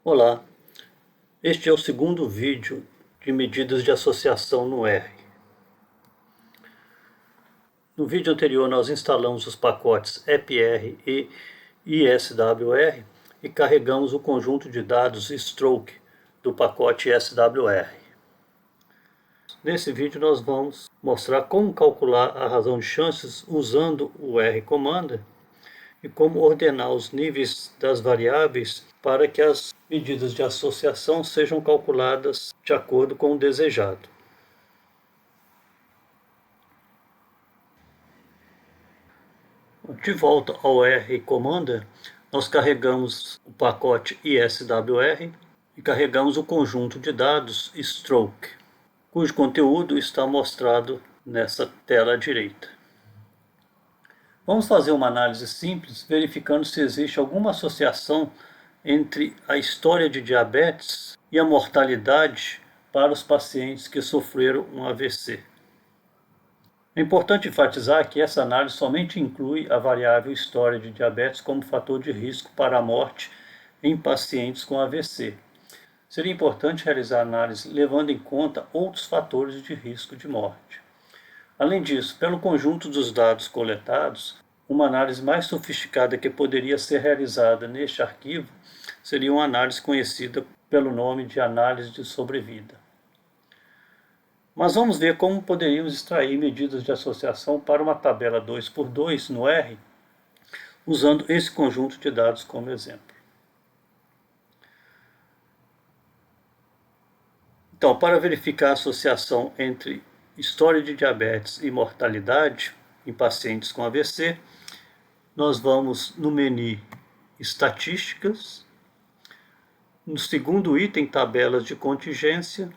Olá, este é o segundo vídeo de medidas de associação no R. No vídeo anterior nós instalamos os pacotes EPR e ISWR e carregamos o conjunto de dados stroke do pacote SWR. Nesse vídeo nós vamos mostrar como calcular a razão de chances usando o R-Commander e como ordenar os níveis das variáveis para que as medidas de associação sejam calculadas de acordo com o desejado. De volta ao R-Commander, nós carregamos o pacote ISWR e carregamos o conjunto de dados stroke, cujo conteúdo está mostrado nessa tela à direita. Vamos fazer uma análise simples, verificando se existe alguma associação entre a história de diabetes e a mortalidade para os pacientes que sofreram um AVC. É importante enfatizar que essa análise somente inclui a variável história de diabetes como fator de risco para a morte em pacientes com AVC. Seria importante realizar a análise levando em conta outros fatores de risco de morte. Além disso, pelo conjunto dos dados coletados, uma análise mais sofisticada que poderia ser realizada neste arquivo seria uma análise conhecida pelo nome de análise de sobrevida. Mas vamos ver como poderíamos extrair medidas de associação para uma tabela 2x2 no R, usando esse conjunto de dados como exemplo. Então, para verificar a associação entre história de diabetes e mortalidade em pacientes com AVC, nós vamos no menu Estatísticas, no segundo item Tabelas de contingência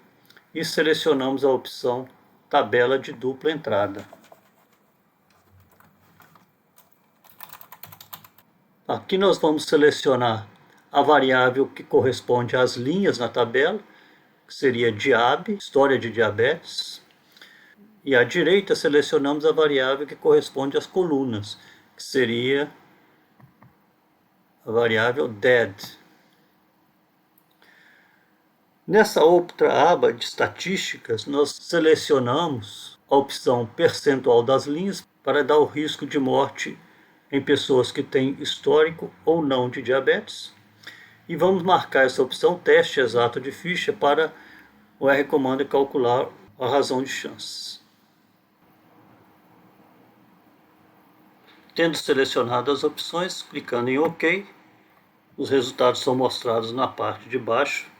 e selecionamos a opção Tabela de dupla entrada. Aqui nós vamos selecionar a variável que corresponde às linhas na tabela, que seria DIAB, história de diabetes. E à direita selecionamos a variável que corresponde às colunas, que seria a variável DED. Nessa outra aba de estatísticas, nós selecionamos a opção percentual das linhas para dar o risco de morte em pessoas que têm histórico ou não de diabetes. E vamos marcar essa opção teste exato de ficha para o R-Commander calcular a razão de chances. Tendo selecionado as opções, clicando em OK, os resultados são mostrados na parte de baixo,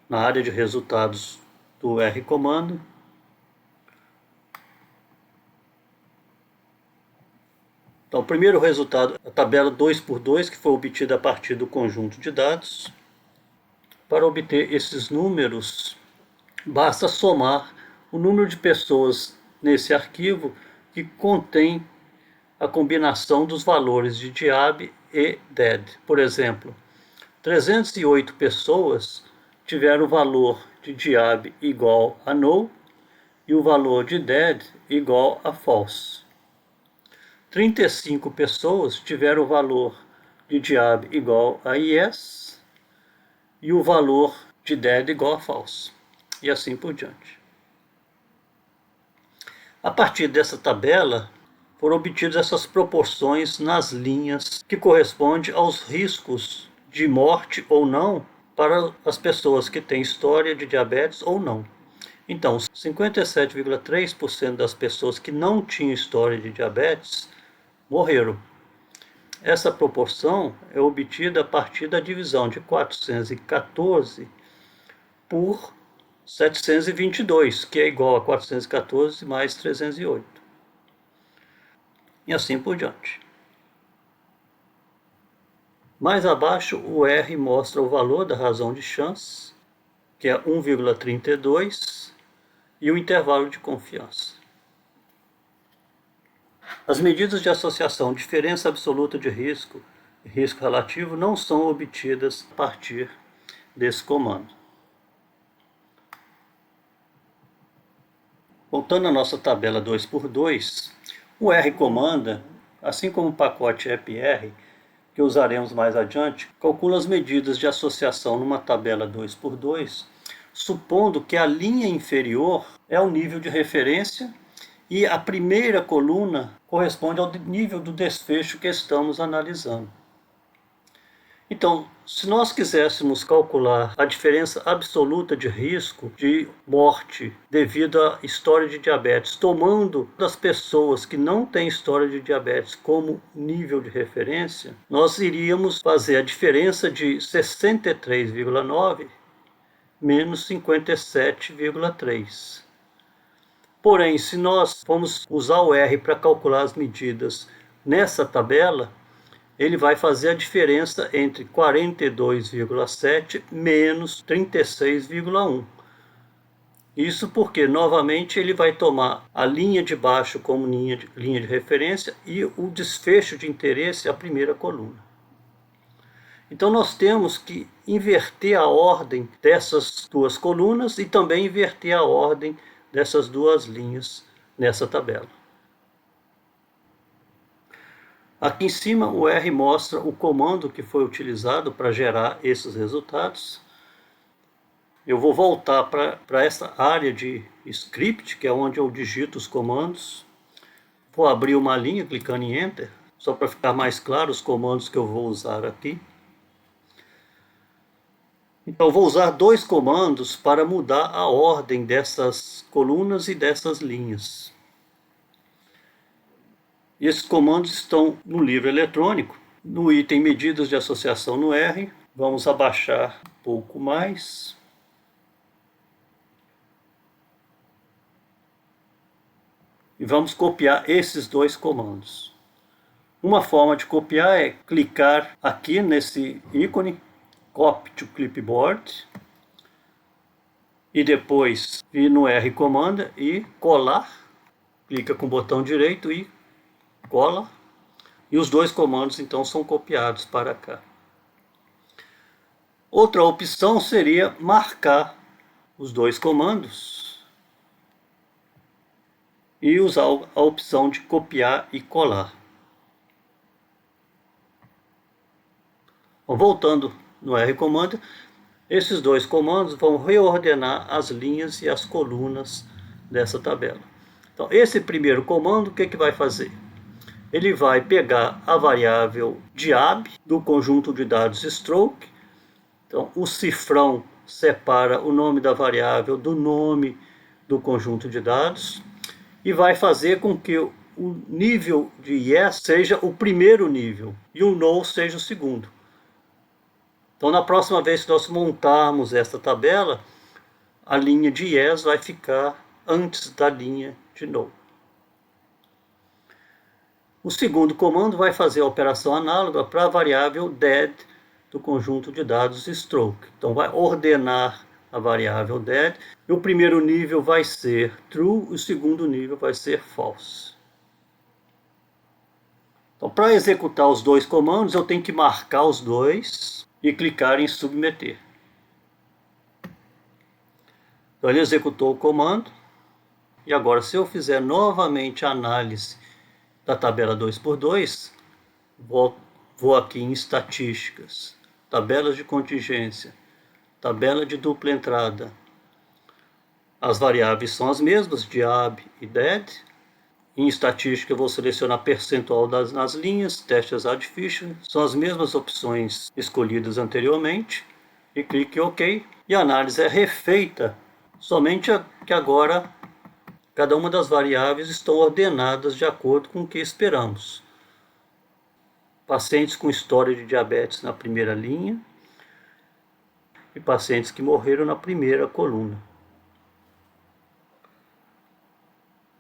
na área de resultados do R-Commander. Então, o primeiro resultado é a tabela 2x2, que foi obtida a partir do conjunto de dados. Para obter esses números, basta somar o número de pessoas nesse arquivo que contém a combinação dos valores de DIAB e DED. Por exemplo, 308 pessoas tiveram o valor de DIAB igual a no e o valor de DED igual a false. 35 pessoas tiveram o valor de DIAB igual a yes e o valor de DED igual a false. E assim por diante. A partir dessa tabela, foram obtidas essas proporções nas linhas que correspondem aos riscos de morte ou não para as pessoas que têm história de diabetes ou não. Então, 57,3% das pessoas que não tinham história de diabetes morreram. Essa proporção é obtida a partir da divisão de 414 por 722, que é igual a 414 mais 308. E assim por diante. Mais abaixo, o R mostra o valor da razão de chance, que é 1,32, e o intervalo de confiança. As medidas de associação diferença absoluta de risco e risco relativo não são obtidas a partir desse comando. Voltando à nossa tabela 2x2, o R-Commander, assim como o pacote EPR, que usaremos mais adiante, calcula as medidas de associação numa tabela 2x2, supondo que a linha inferior é o nível de referência e a primeira coluna corresponde ao nível do desfecho que estamos analisando. Então, se nós quiséssemos calcular a diferença absoluta de risco de morte devido à história de diabetes, tomando das pessoas que não têm história de diabetes como nível de referência, nós iríamos fazer a diferença de 63,9 menos 57,3. Porém, se nós formos usar o R para calcular as medidas nessa tabela, ele vai fazer a diferença entre 42,7 menos 36,1. Isso porque, novamente, ele vai tomar a linha de baixo como linha de referência e o desfecho de interesse a primeira coluna. Então nós temos que inverter a ordem dessas duas colunas e também inverter a ordem dessas duas linhas nessa tabela. Aqui em cima o R mostra o comando que foi utilizado para gerar esses resultados. Eu vou voltar para essa área de script, que é onde eu digito os comandos. Vou abrir uma linha clicando em Enter, só para ficar mais claro os comandos que eu vou usar aqui. Então, eu vou usar dois comandos para mudar a ordem dessas colunas e dessas linhas. E esses comandos estão no livro eletrônico, no item Medidas de Associação no R. Vamos abaixar um pouco mais. E vamos copiar esses dois comandos. Uma forma de copiar é clicar aqui nesse ícone, Copy to Clipboard, e depois ir no R Comanda e colar. Clica com o botão direito e cola, e os dois comandos então são copiados para cá. Outra opção seria marcar os dois comandos e usar a opção de copiar e colar. Bom, voltando no R Comando, esses dois comandos vão reordenar as linhas e as colunas dessa tabela. Então, esse primeiro comando, o que vai fazer? Ele vai pegar a variável diab do conjunto de dados stroke. Então, o cifrão separa o nome da variável do nome do conjunto de dados e vai fazer com que o nível de yes seja o primeiro nível e o no seja o segundo. Então, na próxima vez que nós montarmos essa tabela, a linha de yes vai ficar antes da linha de no. O segundo comando vai fazer a operação análoga para a variável dead do conjunto de dados stroke. Então vai ordenar a variável dead, e o primeiro nível vai ser true, e o segundo nível vai ser false. Então, para executar os dois comandos, eu tenho que marcar os dois e clicar em submeter. Então ele executou o comando, e agora se eu fizer novamente a análise da tabela 2x2, vou aqui em estatísticas, tabelas de contingência, tabela de dupla entrada. As variáveis são as mesmas, diab e dead. Em estatística eu vou selecionar percentual nas linhas, testes artificial, são as mesmas opções escolhidas anteriormente, e clique em OK. E a análise é refeita, somente que agora cada uma das variáveis estão ordenadas de acordo com o que esperamos. Pacientes com história de diabetes na primeira linha e pacientes que morreram na primeira coluna.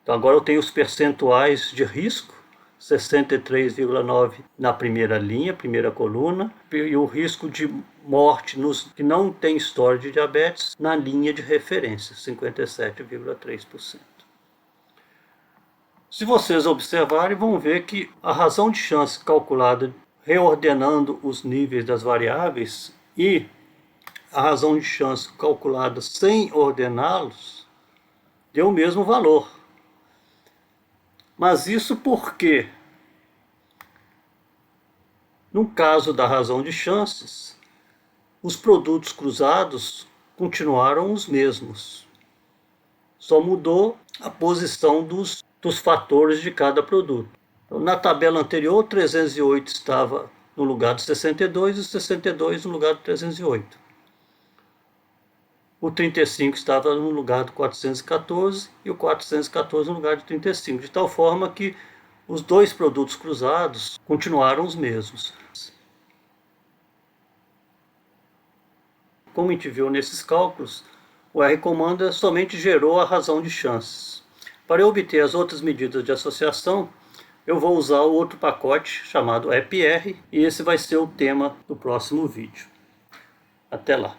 Então agora eu tenho os percentuais de risco, 63,9 na primeira linha, primeira coluna, e o risco de morte nos que não têm história de diabetes na linha de referência, 57,3%. Se vocês observarem, vão ver que a razão de chance calculada reordenando os níveis das variáveis e a razão de chance calculada sem ordená-los deu o mesmo valor. Mas isso por quê? No caso da razão de chances, os produtos cruzados continuaram os mesmos. Só mudou a posição dos fatores de cada produto. Então, na tabela anterior, 308 estava no lugar de 62 e 62 no lugar de 308. O 35 estava no lugar do 414 e o 414 no lugar de 35, de tal forma que os dois produtos cruzados continuaram os mesmos. Como a gente viu nesses cálculos, o R-Commander somente gerou a razão de chances. Para eu obter as outras medidas de associação, eu vou usar o outro pacote chamado EPR, e esse vai ser o tema do próximo vídeo. Até lá!